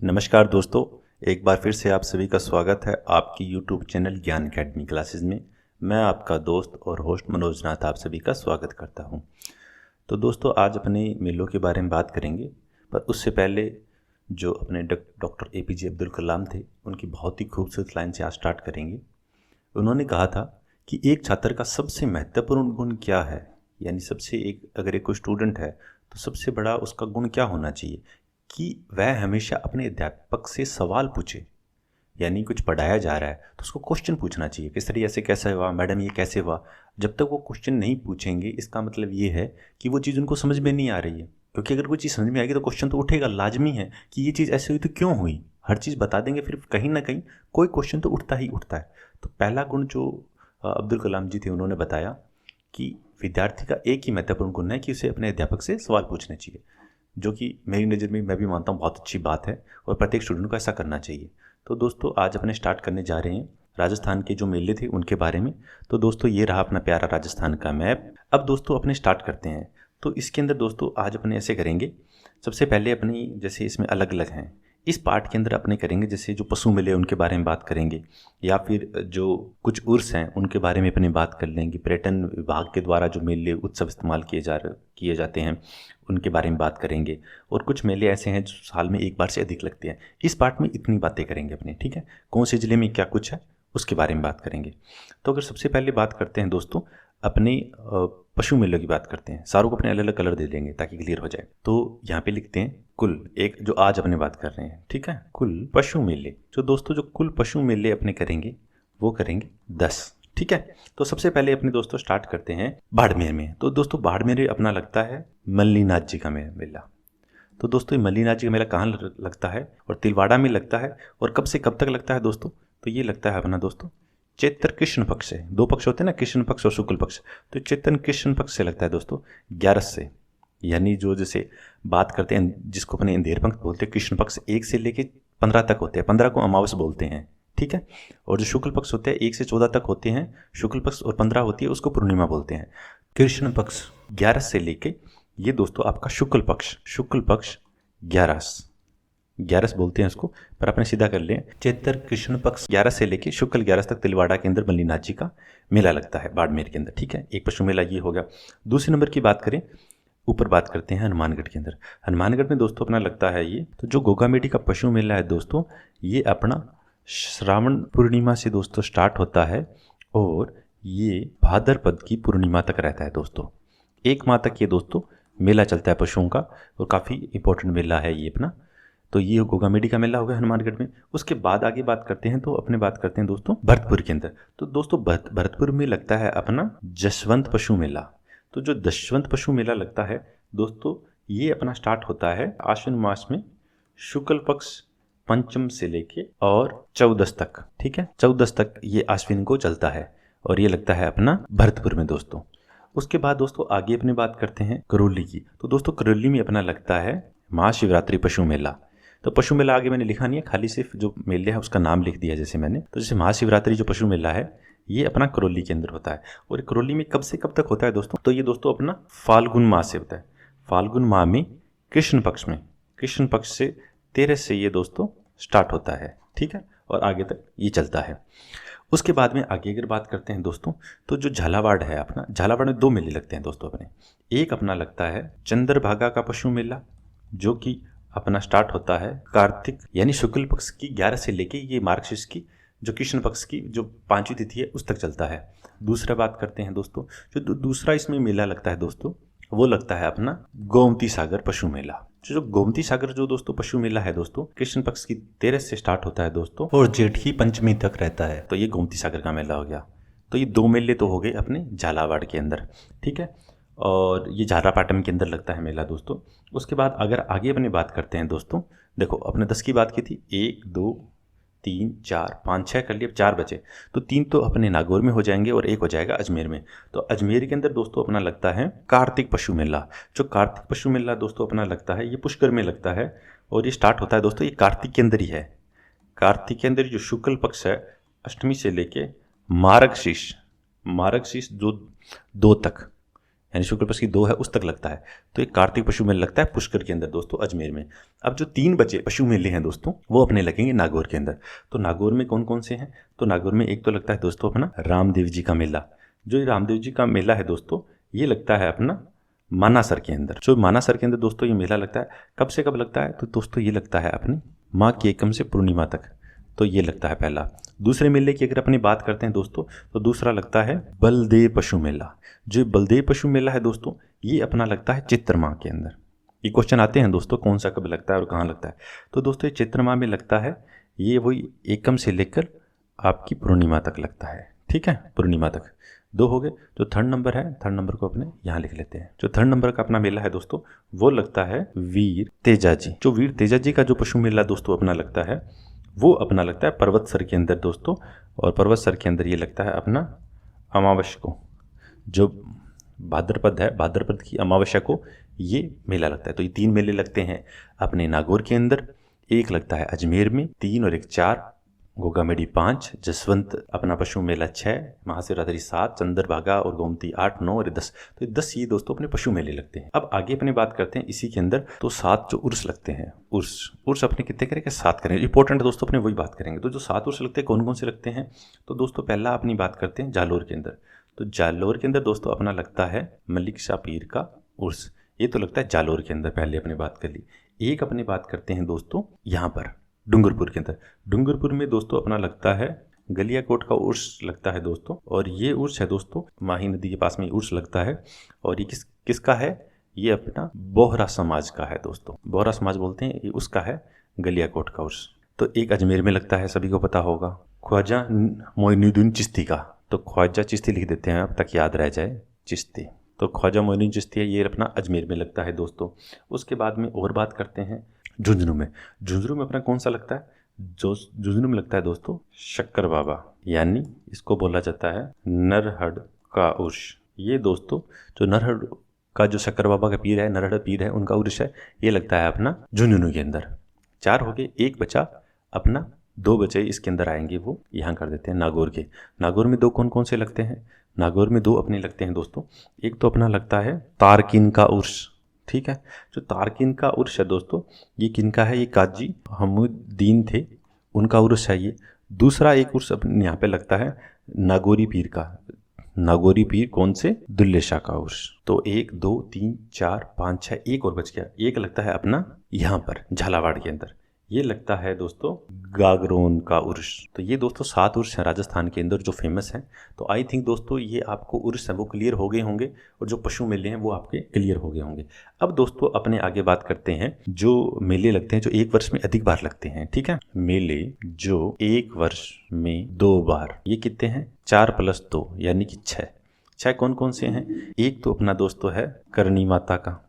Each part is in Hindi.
नमस्कार दोस्तों, एक बार फिर से आप सभी का स्वागत है आपकी यूट्यूब चैनल ज्ञान अकेडमी क्लासेस में। मैं आपका दोस्त और होस्ट मनोज नाथ आप सभी का स्वागत करता हूं। तो दोस्तों, आज अपने मेलों के बारे में बात करेंगे, पर उससे पहले जो अपने डॉक्टर एपीजे अब्दुल कलाम थे, उनकी बहुत ही खूबसूरत लाइन से आज स्टार्ट करेंगे। उन्होंने कहा था कि एक छात्र का सबसे महत्वपूर्ण गुण क्या है, यानी अगर एक कोई स्टूडेंट है तो सबसे बड़ा उसका गुण क्या होना चाहिए कि वह हमेशा अपने अध्यापक से सवाल पूछे। यानी कुछ पढ़ाया जा रहा है तो उसको क्वेश्चन पूछना चाहिए, किस तरीके से कैसे हुआ, मैडम ये कैसे हुआ। जब तक वो क्वेश्चन नहीं पूछेंगे, इसका मतलब ये है कि वो चीज़ उनको समझ में नहीं आ रही है। क्योंकि अगर कोई चीज़ समझ में आएगी तो क्वेश्चन तो उठेगा, लाजमी है कि ये चीज़ ऐसे हुई तो क्यों हुई। हर चीज़ बता देंगे फिर कहीं ना कहीं कोई क्वेश्चन तो उठता ही उठता है। तो पहला गुण जो अब्दुल कलाम जी थे, उन्होंने बताया कि विद्यार्थी का एक ही महत्वपूर्ण गुण है कि उसे अपने अध्यापक से सवाल पूछने चाहिए, जो कि मेरी नज़र में मैं भी मानता हूँ बहुत अच्छी बात है और प्रत्येक स्टूडेंट को ऐसा करना चाहिए। तो दोस्तों, आज अपने स्टार्ट करने जा रहे हैं राजस्थान के जो मेले थे उनके बारे में। तो दोस्तों, ये रहा अपना प्यारा राजस्थान का मैप। अब दोस्तों अपने स्टार्ट करते हैं। तो इसके अंदर दोस्तों आज अपने ऐसे करेंगे, सबसे पहले अपनी जैसे इसमें अलग अलग हैं, इस पार्ट के अंदर अपने करेंगे जैसे जो पशु मेले उनके बारे में बात करेंगे, या फिर जो कुछ उर्स हैं उनके बारे में अपनी बात कर लेंगे। पर्यटन विभाग के द्वारा जो मेले उत्सव इस्तेमाल किए जाते हैं उनके बारे में बात करेंगे। और कुछ मेले ऐसे हैं जो साल में एक बार से अधिक लगते हैं। इस पार्ट में इतनी बातें करेंगे अपने, ठीक है। कौन से ज़िले में क्या कुछ है उसके बारे में बात करेंगे। तो अगर सबसे पहले बात करते हैं दोस्तों अपने पशु मेलों की बात करते हैं। सारों को अपने अलग अलग कलर दे देंगे ताकि क्लियर हो जाए। तो यहाँ पे लिखते हैं कुल, एक जो आज अपने बात कर रहे हैं, ठीक है, कुल पशु मेले। जो दोस्तों जो कुल पशु मेले अपने करेंगे वो करेंगे 10, ठीक है। तो सबसे पहले अपने दोस्तों स्टार्ट करते हैं बाड़मेर में। तो दोस्तों बाड़मेर अपना लगता है मल्लीनाथ जी का मेला। तो दोस्तों ये मल्लीनाथ जी का मेला कहाँ लगता है, और तिलवाड़ा में लगता है। और कब से कब तक लगता है दोस्तों, तो ये लगता है अपना दोस्तों चैत्र कृष्ण पक्ष से। दो पक्ष होते हैं ना, कृष्ण पक्ष और शुक्ल पक्ष। तो चैत्र कृष्ण पक्ष से लगता है दोस्तों 11 से। यानी जो जैसे बात करते हैं जिसको अपने अंधेर पंख बोलते हैं, कृष्ण पक्ष 1 से लेके 15 तक होते हैं, 15 को अमावस बोलते हैं, ठीक है। और जो शुक्ल पक्ष होते हैं 1 से 14 तक होते हैं शुक्ल पक्ष, और 15 होती है उसको पूर्णिमा बोलते हैं। कृष्ण पक्ष 11 से लेके ये दोस्तों आपका शुक्ल पक्ष 11 बोलते हैं उसको, पर अपने सीधा कर लें। चैत्र कृष्ण पक्ष 11 से लेके शुक्ल 11 तक तिलवाड़ा के अंदर मल्लीनाथ जी का मेला लगता है बाड़मेर के अंदर, ठीक है। एक पशु मेला ये हो गया। दूसरे नंबर की बात करें, ऊपर बात करते हैं हनुमानगढ़ के अंदर। हनुमानगढ़ में दोस्तों अपना लगता है ये, तो जो गोगामेडी का पशु मेला है दोस्तों, ये अपना श्रावण पूर्णिमा से दोस्तों स्टार्ट होता है और ये भाद्रपद की पूर्णिमा तक रहता है दोस्तों। 1 माह तक ये दोस्तों मेला चलता है पशुओं का, और काफ़ी इंपॉर्टेंट मेला है ये अपना। तो ये गोगामेडी का मेला हो गया हनुमानगढ़ में। उसके बाद आगे बात करते हैं, तो अपने बात करते हैं दोस्तों भरतपुर के अंदर। तो दोस्तों भरतपुर में लगता है अपना जसवंत पशु मेला। तो जो जसवंत पशु मेला लगता है दोस्तों, ये अपना स्टार्ट होता है आश्विन मास में शुक्ल पक्ष पंचम से लेके और 14 तक, ठीक है। 14 तक ये आश्विन को चलता है, और ये लगता है अपना भरतपुर में दोस्तों। उसके बाद दोस्तों आगे अपनी बात करते हैं करौली की। तो दोस्तों करौली में अपना लगता है महाशिवरात्रि पशु मेला। तो पशु मेला आगे मैंने लिखा नहीं है, खाली सिर्फ जो मेले है उसका नाम लिख दिया जैसे मैंने। तो जैसे महाशिवरात्रि जो पशु मेला है ये अपना करौली के अंदर होता है। और करौली में कब से कब तक होता है दोस्तों, तो ये दोस्तों अपना फाल्गुन माह से होता है। फाल्गुन माह में कृष्ण पक्ष से 13 से ये दोस्तों स्टार्ट होता है, ठीक है, और आगे तक ये चलता है। उसके बाद में आगे अगर बात करते हैं दोस्तों, तो जो झालावाड़ है अपना, झालावाड़ में 2 मेले लगते हैं दोस्तों अपने। एक अपना लगता है चंद्रभागा का पशु मेला, जो कि अपना स्टार्ट होता है कार्तिक यानी शुक्ल पक्ष की 11 से लेके ये मार्गशीर्ष की जो कृष्ण पक्ष की जो 5वीं तिथि है उस तक चलता है। दूसरा बात करते हैं दोस्तों, जो दूसरा इसमें मेला लगता है दोस्तों, वो लगता है अपना गोमती सागर पशु मेला। जो गोमती सागर जो दोस्तों पशु मेला है दोस्तों, कृष्ण पक्ष की 13 से स्टार्ट होता है दोस्तों, और जेठ की पंचमी तक रहता है। तो ये गोमती सागर का मेला हो गया। तो ये 2 मेले तो हो गए अपने झालावाड़ के अंदर, ठीक है। और ये झालरापाटन के अंदर लगता है मेला दोस्तों। उसके बाद अगर आगे अपनी बात करते हैं दोस्तों, देखो अपने 10 की बात की थी, 1 2 3 4 5 6 कर लिए, अब 4 बचे। तो 3 तो अपने नागौर में हो जाएंगे और 1 हो जाएगा अजमेर में। तो अजमेर के अंदर दोस्तों अपना लगता है कार्तिक पशु मेला। जो कार्तिक पशु मेला दोस्तों अपना लगता है ये पुष्कर में लगता है, और ये स्टार्ट होता है दोस्तों ये कार्तिक के अंदर ही है। कार्तिक के अंदर जो शुक्ल पक्ष है अष्टमी से लेके मार्गशीर्ष जो 2 तक, यानी शुक्ल पक्ष की 2 है उस तक लगता है। तो एक कार्तिक पशु मेला लगता है पुष्कर के अंदर दोस्तों, अजमेर में। अब जो 3 बचे पशु मेले हैं दोस्तों, वो अपने लगेंगे नागौर के अंदर। तो नागौर में कौन कौन से हैं? तो नागौर में एक तो लगता है दोस्तों अपना रामदेव जी का मेला। जो रामदेव जी का मेला है दोस्तों, ये लगता है अपना मानासर के अंदर। जो मानासर के अंदर दोस्तों ये मेला लगता है, कब से कब लगता है? तो दोस्तों ये लगता है अपनी माघ की एकम से पूर्णिमा तक। तो ये लगता है पहला। दूसरे मेले की अगर अपनी बात करते हैं दोस्तों, तो दूसरा लगता है बलदेव पशु मेला। जो बलदेव पशु मेला है दोस्तों, ये अपना लगता है चैत्र माह के अंदर। ये क्वेश्चन आते हैं दोस्तों, कौन सा कब लगता है और कहाँ लगता है। तो दोस्तों ये चैत्र माह में लगता है, ये वही एकम से लेकर आपकी पूर्णिमा तक लगता है। ठीक है, पूर्णिमा तक। 2 हो गए। जो थर्ड नंबर है, थर्ड नंबर को अपने यहाँ लिख लेते हैं। जो थर्ड नंबर का अपना मेला है दोस्तों, वो लगता है वीर तेजा जी। जो वीर तेजा जी का जो पशु मेला दोस्तों अपना लगता है, वो अपना लगता है पर्वतसर के अंदर दोस्तों। और पर्वतसर के अंदर ये लगता है अपना अमावस्या को, जो भाद्रपद है, भाद्रपद की अमावस्या को ये मेला लगता है। तो ये 3 मेले लगते हैं अपने नागौर के अंदर। एक लगता है अजमेर में 3 और 1 4, गोगामेडी 5, जसवंत अपना पशु मेला 6, महाशिवरात्रि 7, चंद्रभागा और गोमती 8 9 और 10। तो 10 ये दोस्तों अपने पशु मेले लगते हैं। अब आगे अपने बात करते हैं इसी के अंदर। तो 7 जो उर्स लगते हैं, उर्स अपने कितने करेंगे? 7 करेंगे। इंपॉर्टेंट दोस्तों अपने वही बात करेंगे। तो जो 7 उर्स लगते हैं, कौन कौन से लगते हैं? तो दोस्तों पहला अपनी बात करते हैं जालोर के अंदर। तो जालोर के अंदर दोस्तों अपना लगता है मलिक शाह पीर का उर्स। ये तो लगता है जालोर के अंदर, पहले अपने बात कर ली। एक अपने बात करते हैं दोस्तों यहाँ पर डूंगरपुर के अंदर। डूंगरपुर में दोस्तों अपना लगता है गलियाकोट का उर्स लगता है दोस्तों। और ये उर्स है दोस्तों माही नदी के पास में उर्स लगता है। और ये किसका है? ये अपना बोहरा समाज का है दोस्तों। बोहरा समाज बोलते हैं, ये उसका है गलियाकोट का उर्स। तो एक अजमेर में लगता है, सभी को पता होगा, ख्वाजा मोइनुद्दीन चिश्ती का। तो ख्वाजा चिश्ती लिख देते हैं अब तक याद रह जाए, चिश्ती। तो ख्वाजा मोइनुद्दीन चिश्ती है, ये अपना अजमेर में लगता है दोस्तों। उसके बाद में और बात करते हैं झुंझुनू में। झुंझुनू में अपना कौन सा लगता है? जो झुंझुनू में लगता है दोस्तों शक्कर बाबा, यानी इसको बोला जाता है नरहड़ का उर्स। ये दोस्तों जो नरहड़ का जो शक्कर बाबा का पीर है, नरहड़ पीर है, उनका उर्स है, ये लगता है अपना झुंझुनू के अंदर। 4 हो गए। 1 बचा अपना, 2 बचे इसके अंदर आएंगे, वो यहाँ कर देते हैं नागौर के। नागौर में 2 कौन कौन से लगते हैं? नागौर में 2 अपने लगते हैं दोस्तों। एक तो अपना लगता है तारकिन का उर्स। ठीक है, जो तारकिन का उर्स है दोस्तों, ये किनका है? ये काजी हमुद्दीन थे, उनका उर्स है ये। दूसरा एक उर्स अपने यहाँ पे लगता है नागौरी पीर का। नागौरी पीर कौन से? दुल्ले शाह का उर्स। तो 1 2 3 4 5 6, एक और बच गया। एक लगता है अपना यहाँ पर झालावाड़ के अंदर, ये लगता है दोस्तों गागरोन का उर्स। तो ये दोस्तों 7 उर्स हैं राजस्थान के अंदर जो फेमस हैं। तो आई थिंक दोस्तों ये आपको उर्स है वो क्लियर हो गए होंगे, और जो पशु मेले हैं वो आपके क्लियर हो गए होंगे। अब दोस्तों अपने आगे बात करते हैं जो मेले लगते हैं जो 1 वर्ष में अधिक बार लगते हैं। ठीक है, मेले जो 1 वर्ष में 2 बार, ये कितने हैं? 4 + 2 यानी कि 6 कौन कौन से हैं? एक तो अपना दोस्तों है करणी माता का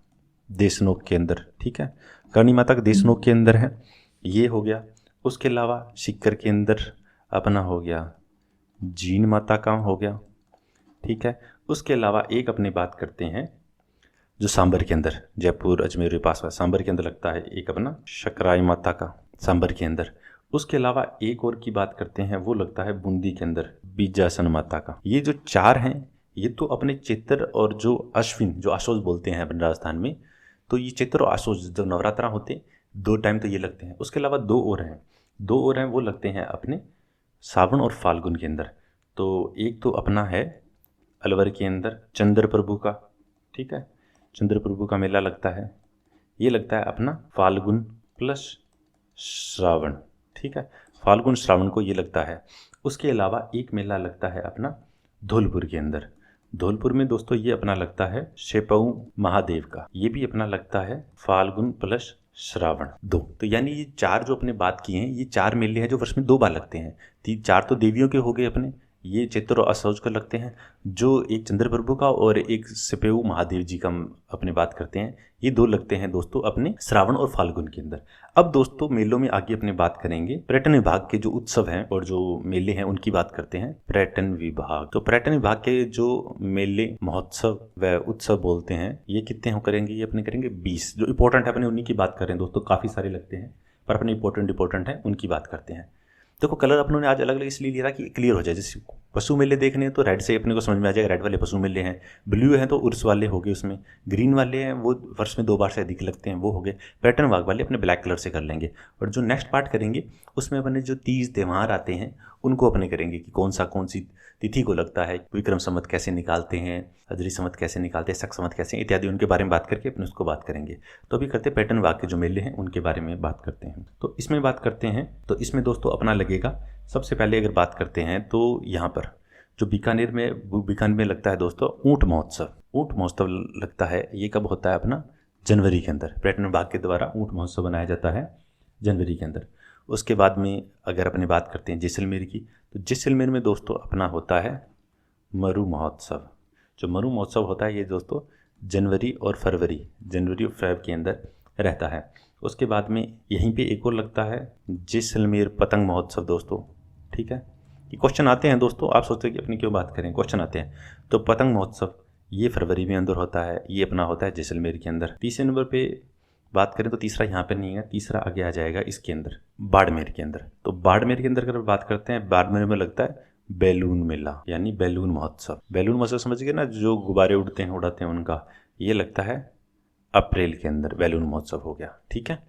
देशनोक के अंदर। ठीक है, करणी माता का देशनोक के अंदर है, ये हो गया। उसके अलावा सीकर के अंदर अपना हो गया जीन माता का हो गया। ठीक है, उसके अलावा एक अपनी बात करते हैं जो सांबर के अंदर, जयपुर अजमेर के पास सांबर के अंदर लगता है, एक अपना शकराई माता का सांबर के अंदर। उसके अलावा एक और की बात करते हैं, वो लगता है बूंदी के अंदर बीजासन माता का। ये जो 4 हैं, ये तो अपने चैत्र और जो अश्विन, जो आशोज बोलते हैं अपने राजस्थान में, तो ये चैत्र और आशोज जब नवरात्रा होते हैं 2 टाइम तो ये लगते हैं। उसके अलावा 2 और हैं, वो लगते हैं अपने सावन और फाल्गुन के अंदर। तो एक तो अपना है अलवर के अंदर चंद्र प्रभु का। ठीक है, चंद्र प्रभु का मेला लगता है, ये लगता है अपना फाल्गुन प्लस श्रावण। ठीक है, फाल्गुन श्रावण को ये लगता है। उसके अलावा एक मेला लगता है अपना धौलपुर के अंदर। धौलपुर में दोस्तों ये अपना लगता है शेपऊ महादेव का, ये भी अपना लगता है फाल्गुन प्लस श्रावण 2। तो यानी ये 4 जो अपने बात किए हैं, ये 4 मेले हैं जो वर्ष में 2 बार लगते हैं। 4 तो देवियों के हो गए अपने, ये चैत्र और असौज का लगते हैं, जो एक चंद्र प्रभु का और एक सिपेऊ महादेव जी का अपने बात करते हैं, ये 2 लगते हैं दोस्तों अपने श्रावण और फाल्गुन के अंदर। अब दोस्तों मेलों में आगे अपने बात करेंगे पर्यटन विभाग के जो उत्सव हैं और जो मेले हैं उनकी बात करते हैं। पर्यटन विभाग, तो पर्यटन विभाग के जो मेले महोत्सव व उत्सव बोलते हैं, ये कितने हो करेंगे? ये अपने करेंगे 20। जो इंपॉर्टेंट है अपने उन्हीं की बात कर रहे हैं दोस्तों, काफ़ी सारे लगते हैं पर अपने इंपॉर्टेंट है उनकी बात करते हैं। देखो कलर अपनों ने आज अलग अलग इसलिए लिया था कि क्लियर हो जाए, जैसे पशु मेले देखने हैं तो रेड से अपने को समझ में आ जाएगा, रेड वाले पशु मेले हैं। ब्लू हैं तो उर्स वाले हो गए उसमें। ग्रीन वाले हैं वो वर्ष में 2 बार से अधिक लगते हैं, वो हो गए। पैटर्न वाघ वाले अपने ब्लैक कलर से कर लेंगे। और जो नेक्स्ट पार्ट करेंगे उसमें अपने जो तीज त्यौहार आते हैं उनको अपने करेंगे कि कौन सी तिथि को लगता है, विक्रम संवत कैसे निकालते हैं, अजरी संवत कैसे निकालते हैं, शक संवत कैसे, इत्यादि उनके बारे में बात करके अपने उसको बात करेंगे। तो अभी करते पैटर्न वाघ के जो मेले हैं उनके बारे में बात करते हैं। तो इसमें बात करते हैं तो इसमें दोस्तों अपना लगेगा सबसे पहले अगर बात करते हैं तो यहाँ पर जो बीकानेर में लगता है दोस्तों ऊँट महोत्सव। ऊँट महोत्सव लगता है, ये कब होता है अपना जनवरी के अंदर। पर्यटन विभाग के द्वारा ऊँट महोत्सव बनाया जाता है जनवरी के अंदर। उसके बाद में अगर अपने बात करते हैं जैसलमेर की, तो जैसलमेर में दोस्तों अपना होता है मरु महोत्सव। जो मरु महोत्सव होता है ये दोस्तों जनवरी और फरवरी के अंदर रहता है। उसके बाद में यहीं पे एक और लगता है जैसलमेर पतंग महोत्सव दोस्तों। ठीक है, ये क्वेश्चन आते हैं दोस्तों, आप सोचते हैं कि अपनी क्यों बात करें, क्वेश्चन आते हैं। तो पतंग महोत्सव ये फरवरी में अंदर होता है, ये अपना होता है जैसलमेर के अंदर। तीसरे नंबर पे बात करें तो तीसरा यहाँ पर नहीं है, तीसरा आगे आ जाएगा इसके अंदर बाड़मेर के अंदर। तो बाड़मेर के अंदर अगर बात करते हैं, बाड़मेर में लगता है बैलून मेला यानी बैलून महोत्सव। बैलून महोत्सव समझ गए ना, जो गुब्बारे उड़ते हैं उनका, ये लगता है अप्रैल के अंदर बैलून महोत्सव हो गया। ठीक है,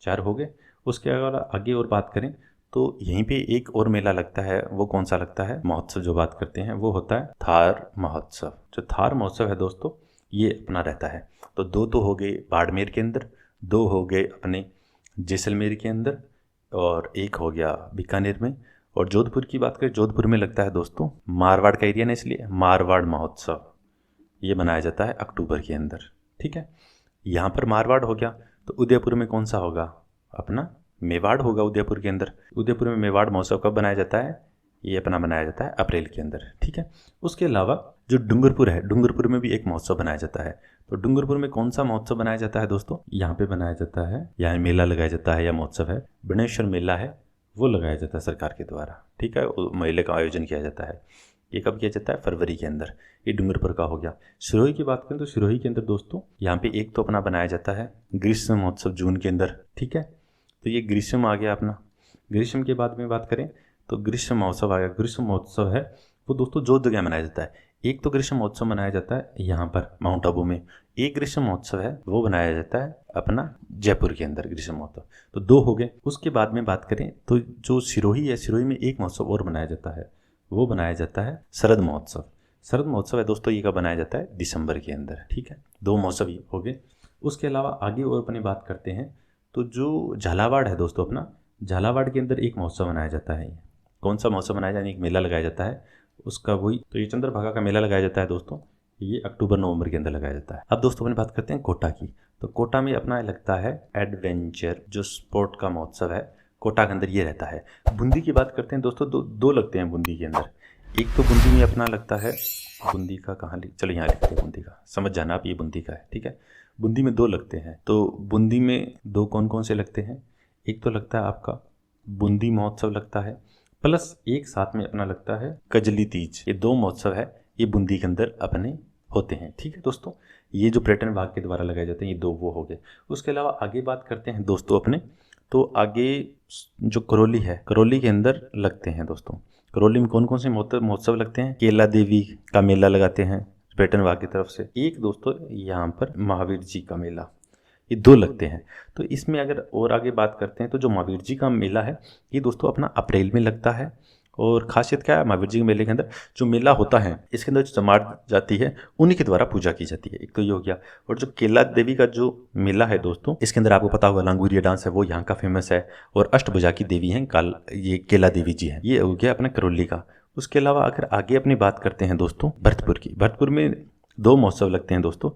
4 हो गए। उसके अलावा आगे और बात करें तो यहीं पे एक और मेला लगता है, वो कौन सा लगता है महोत्सव जो बात करते हैं वो होता है थार महोत्सव। जो थार महोत्सव है दोस्तों ये अपना रहता है। तो 2 तो हो गए बाड़मेर के अंदर, 2 हो गए अपने जैसलमेर के अंदर, और 1 हो गया बीकानेर में। और जोधपुर की बात करें, जोधपुर में लगता है दोस्तों मारवाड़ का एरिया ना, इसलिए मारवाड़ महोत्सव ये मनाया जाता है अक्टूबर के अंदर। ठीक है, यहाँ पर मारवाड़ हो गया। तो उदयपुर में कौन सा होगा अपना मेवाड़ होगा उदयपुर के अंदर। उदयपुर में मेवाड़ महोत्सव कब बनाया जाता है, ये अपना बनाया जाता है अप्रैल के अंदर। ठीक है, उसके अलावा जो डूंगरपुर है, डूंगरपुर में भी एक महोत्सव बनाया जाता है। तो डूंगरपुर में कौन सा महोत्सव बनाया जाता है दोस्तों, यहाँ पे बनाया जाता है, यहाँ मेला लगाया जाता है या महोत्सव है, बनेश्वर मेला है, वो लगाया जाता है सरकार के द्वारा। ठीक है, मेले का आयोजन किया जाता है। ये कब किया जाता है, फरवरी के अंदर। ये डूंगरपुर का हो गया। सिरोही की बात करें तो सिरोही के अंदर दोस्तों यहाँ पे एक तो अपना बनाया जाता है ग्रीष्म महोत्सव जून के अंदर। ठीक है, तो ये ग्रीष्म आ गया अपना। ग्रीष्म के बाद में बात करें तो ग्रीष्म महोत्सव आ गया। ग्रीष्म महोत्सव है वो दोस्तों 2 जगह मनाया जाता है। एक तो ग्रीष्म महोत्सव मनाया जाता है यहाँ पर माउंट आबू में, एक ग्रीष्म महोत्सव है वो बनाया जाता है अपना जयपुर के अंदर ग्रीष्म महोत्सव। तो 2 हो गए। उसके बाद में बात करें तो जो सिरोही है, सिरोही में एक महोत्सव और बनाया जाता है, वो बनाया जाता है शरद महोत्सव। शरद महोत्सव है दोस्तों, ये का बनाया जाता है दिसंबर के अंदर। ठीक है, 2 महोत्सव ही हो गए। उसके अलावा आगे और अपनी बात करते हैं तो जो झालावाड़ है दोस्तों अपना, झालावाड़ के अंदर एक महोत्सव मनाया जाता है। कौन सा महोत्सव मनाया जाता है, एक मेला लगाया जाता है उसका, वही तो ये चंद्रभागा का मेला लगाया जाता है दोस्तों। ये अक्टूबर नवंबर के अंदर लगाया जाता है। अब दोस्तों अपनी बात करते हैं कोटा की। तो कोटा में अपना लगता है एडवेंचर जो स्पोर्ट का महोत्सव है, कोटा के अंदर ये रहता है। बूंदी की बात करते हैं दोस्तों, दो लगते हैं बूंदी के अंदर। एक तो बूंदी में अपना लगता है, बूंदी का कहाँ चलो यहाँ लिखते हैं बूंदी का, समझ जाना आप, ये बूंदी का है। ठीक है, बूंदी में 2 लगते हैं। तो बूंदी में 2 कौन कौन से लगते हैं, एक तो लगता है आपका बूंदी महोत्सव लगता है, प्लस एक साथ में अपना लगता है कजली तीज। ये 2 महोत्सव है, ये बूंदी के अंदर अपने होते हैं। ठीक है दोस्तों, ये जो पर्यटन विभाग के द्वारा लगाए जाते हैं ये 2 वो हो गए। उसके अलावा आगे बात करते हैं दोस्तों अपने, तो आगे जो करौली है, करौली के अंदर लगते हैं दोस्तों। करौली में कौन कौन से महोत्सव लगते हैं, केला देवी का मेला लगाते हैं पर्यटन विभाग की तरफ से। एक दोस्तों यहाँ पर महावीर जी का मेला, ये 2 लगते हैं। तो इसमें अगर और आगे बात करते हैं तो जो महावीर जी का मेला है ये दोस्तों अपना अप्रैल में लगता है। और खासियत क्या है महावीर जी के मेले के अंदर, जो मेला होता है इसके अंदर जो जमात जाती है उन्हीं के द्वारा पूजा की जाती है। एक तो ये हो गया। और जो केला देवी का जो मेला है दोस्तों, इसके अंदर आपको पता होगा लांगुरिया डांस है वो यहाँ का फेमस है, और अष्टभुजा की देवी हैं ये केला देवी जी हैं। ये हो गया अपना करौली का। उसके अलावा अगर आगे अपनी बात करते हैं दोस्तों भरतपुर की, भरतपुर में 2 महोत्सव लगते हैं दोस्तों।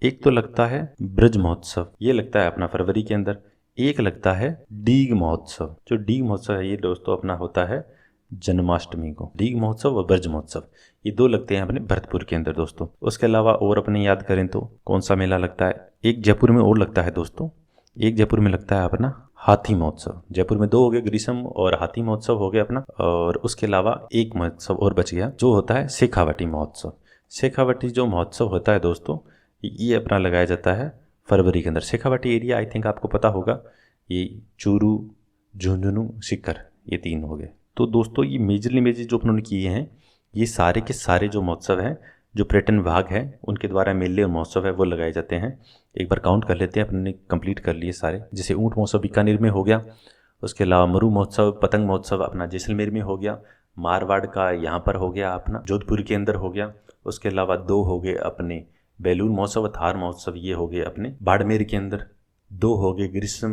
एक तो लगता है ब्रज महोत्सव, ये लगता है अपना फरवरी के अंदर। एक लगता है डीग महोत्सव। जो डीग महोत्सव है ये दोस्तों अपना होता है जन्माष्टमी को। डीग महोत्सव और ब्रज महोत्सव ये 2 लगते हैं अपने भरतपुर के अंदर दोस्तों। उसके अलावा और अपने याद करें तो कौन सा मेला लगता है, एक जयपुर में और लगता है दोस्तों। एक जयपुर में लगता है अपना हाथी महोत्सव। जयपुर में 2 हो गए, ग्रीष्म और हाथी महोत्सव हो गया अपना। और उसके अलावा एक महोत्सव और बच गया जो होता है शेखावटी महोत्सव। शेखावटी जो महोत्सव होता है दोस्तों ये अपना लगाया जाता है फरवरी के अंदर। शेखावटी एरिया आई थिंक आपको पता होगा, ये चूरू, झुंझुनू, सीकर, ये 3 हो गए। तो दोस्तों ये मेजर जो उन्होंने किए हैं ये सारे के सारे जो महोत्सव हैं, जो पर्यटन विभाग है उनके द्वारा मेले और महोत्सव है वो लगाए जाते हैं। एक बार काउंट कर लेते हैं, अपने कंप्लीट कर लिए सारे। जैसे ऊँट महोत्सव बीकानेर में हो गया, उसके अलावा मरु महोत्सव, पतंग महोत्सव अपना जैसलमेर में हो गया, मारवाड़ का यहाँ पर हो गया अपना जोधपुर के अंदर हो गया। उसके अलावा 2 हो गए अपने बैलून महोत्सव, थार महोत्सव, ये हो गए अपने बाड़मेर के अंदर। 2 हो गए ग्रीष्म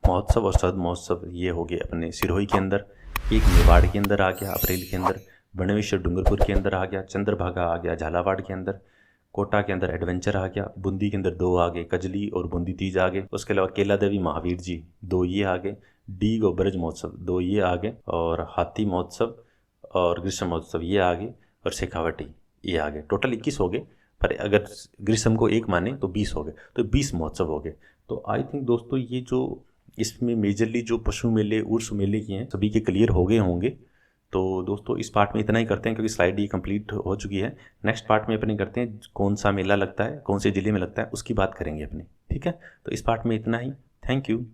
महोत्सव और शरद महोत्सव, ये हो गए अपने सिरोही के अंदर। 1 मेवाड़ के अंदर आ गया अप्रैल के अंदर, बनेश्वर डूंगरपुर के अंदर आ गया, चंद्रभागा आ गया झालावाड़ के अंदर, कोटा के अंदर एडवेंचर आ गया, बूंदी के अंदर 2 आ गए, कजली और बूंदी तीज आ गए। उसके अलावा केला देवी महावीर जी 2 ये आ गए, डीग और ब्रज महोत्सव 2 ये आ गए, और हाथी महोत्सव और ग्रीष्म महोत्सव ये आ गए, और शेखावटी ये आ गए। टोटल 21 हो गए, पर अगर ग्रीष्म को 1 माने तो 20 हो गए, तो 20 महोत्सव हो गए। तो आई थिंक दोस्तों ये जो इसमें मेजरली जो पशु मेले, उर्स मेले की हैं, सभी के क्लियर हो गए होंगे। तो दोस्तों इस पार्ट में इतना ही करते हैं, क्योंकि स्लाइड ये कंप्लीट हो चुकी है। नेक्स्ट पार्ट में अपने करते हैं कौन सा मेला लगता है, कौन से ज़िले में लगता है, उसकी बात करेंगे अपने। ठीक है, तो इस पार्ट में इतना ही। Thank you.